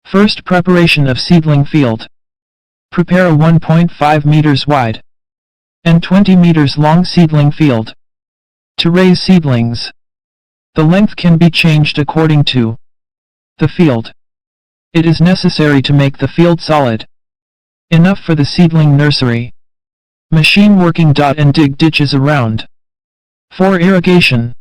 First, preparation of seedling field. Prepare a 1.5 meters wide and 20 meters long seedling field to raise seedlings. The length can be changed according to the field. It is necessary to make the field solid enough for the seedling nursery. Machine working. And dig ditches around for irrigation.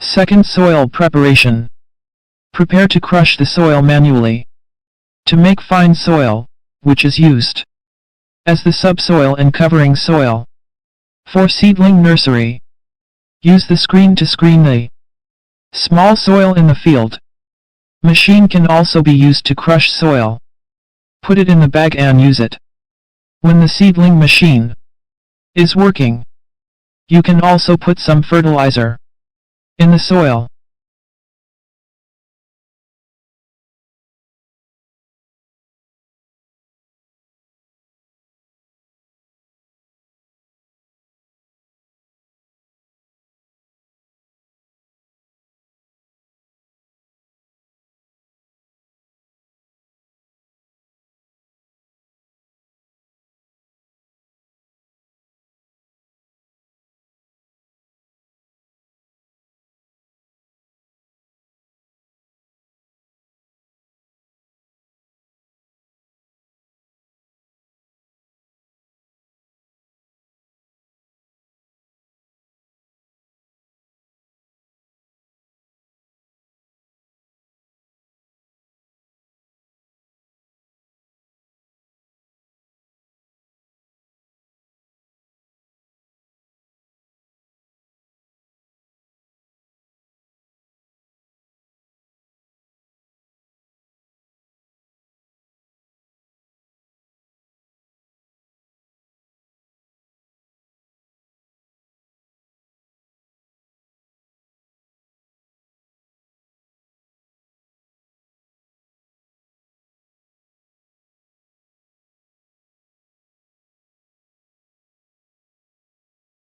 Second, soil preparation. Prepare to crush the soil manually to make fine soil, which is used as the subsoil and covering soil. For seedling nursery, use the screen to screen the small soil in the field. Machine can also be used to crush soil. Put it in the bag and use it. When the seedling machine is working, you can also put some fertilizer in the soil.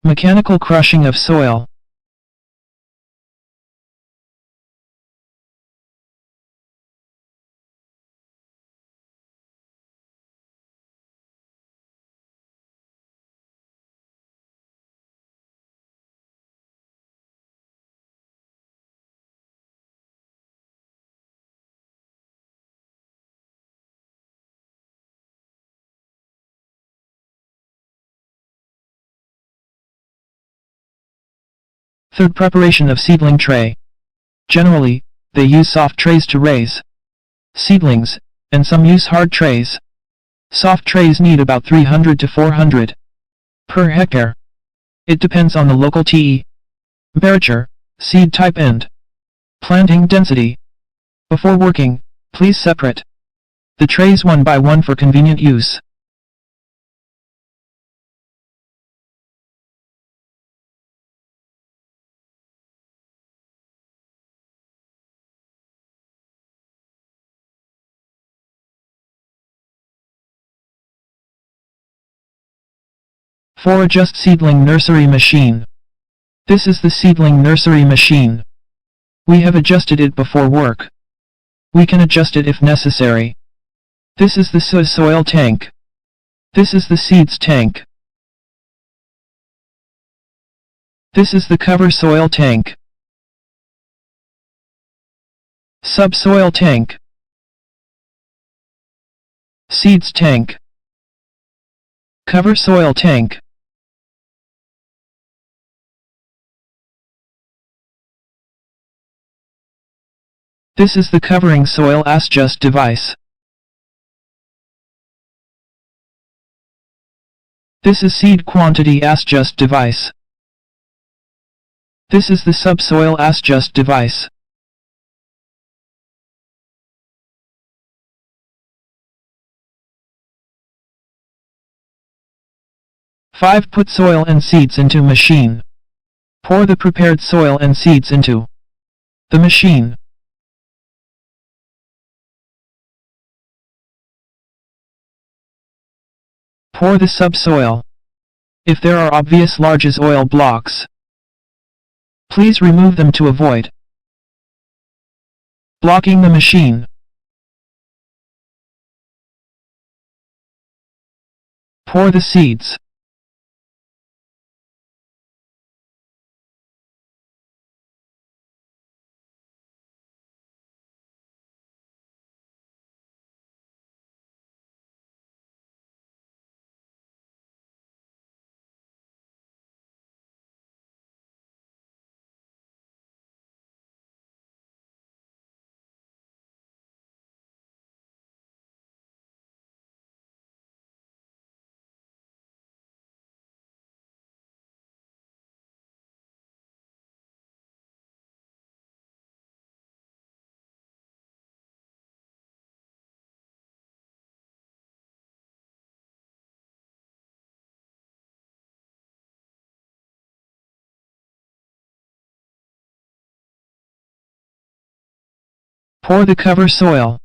Mechanical crushing of soil. Third, preparation of seedling tray. Generally, they use soft trays to raise seedlings, and some use hard trays. Soft trays need about 300 to 400 per hectare. It depends on the local temperature, seed type and planting density. Before working, please separate the trays one by one for convenient use. 4. Adjust seedling nursery machine. This is the seedling nursery machine. We have adjusted it before work. We can adjust it if necessary. This is the soil tank. This is the seeds tank. This is the cover soil tank. Subsoil tank. Seeds tank. Cover soil tank. This is the covering soil adjust device. This is seed quantity adjust device. This is the subsoil adjust device. Five. Put soil and seeds into machine. Pour the prepared soil and seeds into the machine. Pour the subsoil. If there are obvious large oil blocks, please remove them to avoid blocking the machine. Pour the seeds. Pour the cover soil.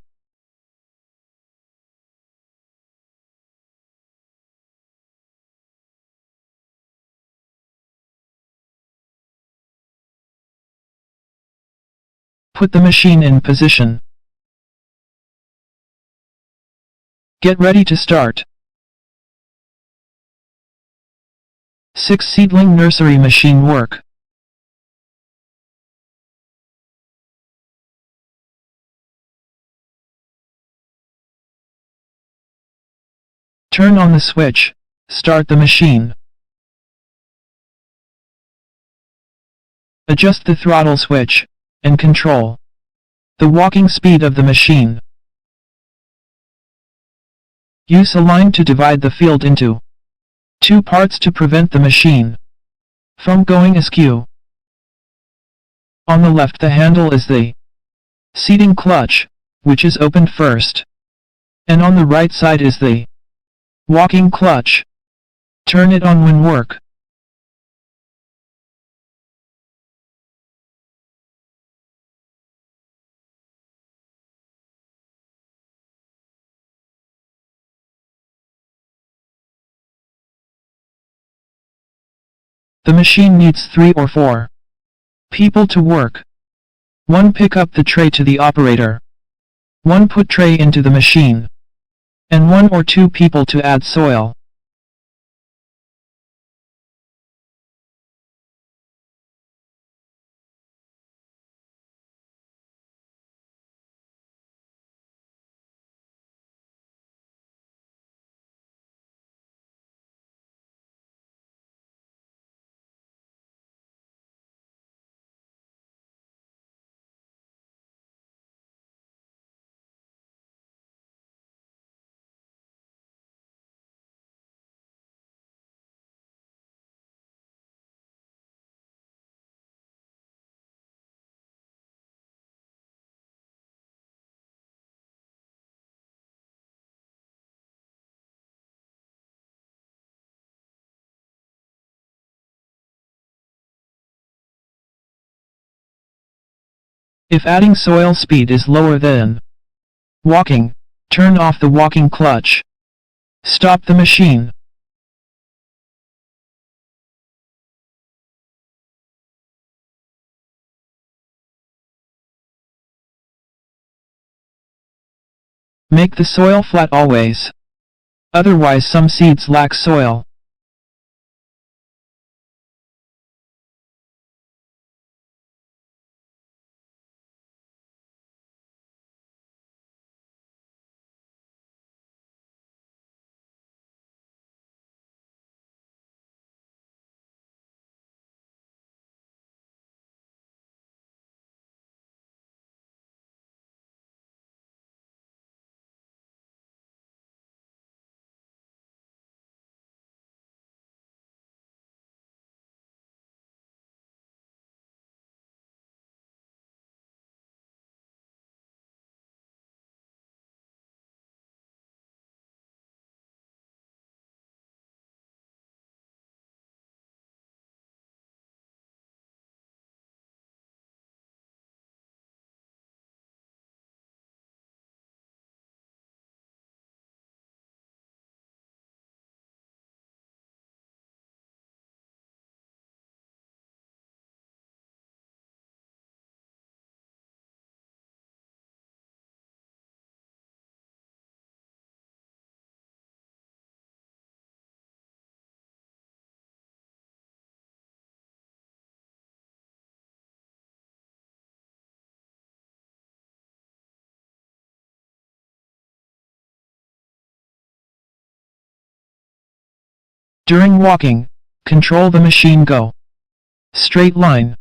Put the machine in position. Get ready to start. 6. Seedling nursery machine work. Turn on the switch. Start the machine. Adjust the throttle switch and control the walking speed of the machine. Use a line to divide the field into two parts to prevent the machine from going askew. On the left, the handle is the seeding clutch, which is opened first, and on the right side is the walking clutch. Turn it on when work. The machine needs 3 or 4 people to work. 1 pick up the tray to the operator. 1 put tray into the machine. And 1 or 2 people to add soil. If adding soil speed is lower than walking, turn off the walking clutch. Stop the machine. Make the soil flat always. Otherwise some seeds lack soil. During walking, control the machine go. Straight line.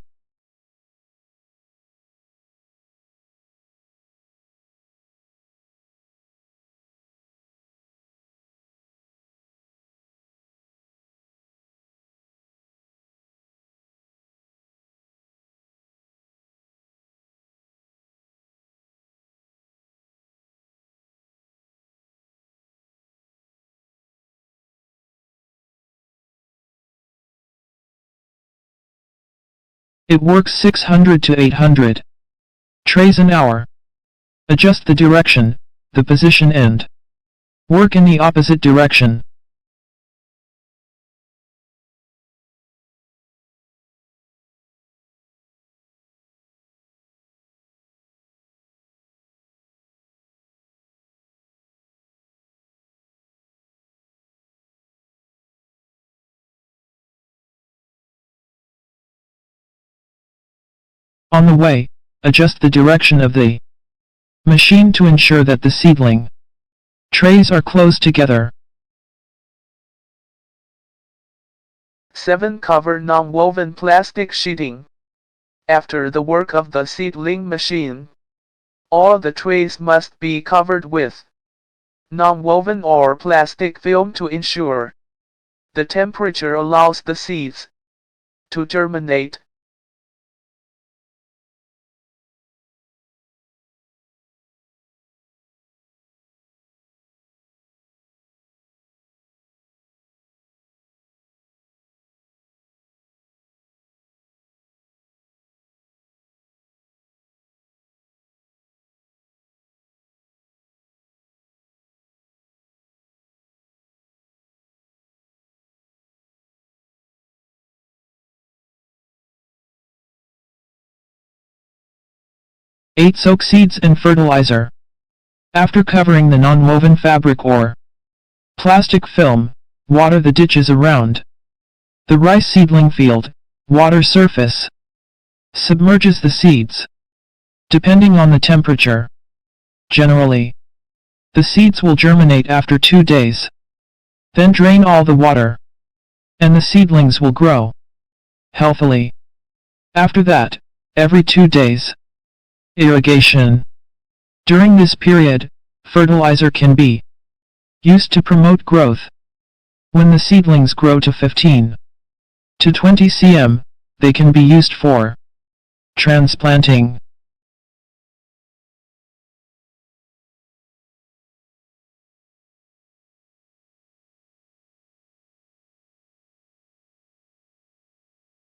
It works 600 to 800 trays an hour. Adjust the direction, the position and work in the opposite direction. On the way, adjust the direction of the machine to ensure that the seedling trays are close together. 7. Cover non-woven plastic sheeting. After the work of the seedling machine, all the trays must be covered with non-woven or plastic film to ensure the temperature allows the seeds to germinate. Eight. Soak seeds in fertilizer. After covering the non-woven fabric or plastic film, water the ditches around the rice seedling field. Water surface submerges the seeds, depending on the temperature. Generally, the seeds will germinate after 2 days. Then drain all the water, and the seedlings will grow healthily. After that, every 2 days. Irrigation. During this period, fertilizer can be used to promote growth. When the seedlings grow to 15 to 20 cm, they can be used for transplanting.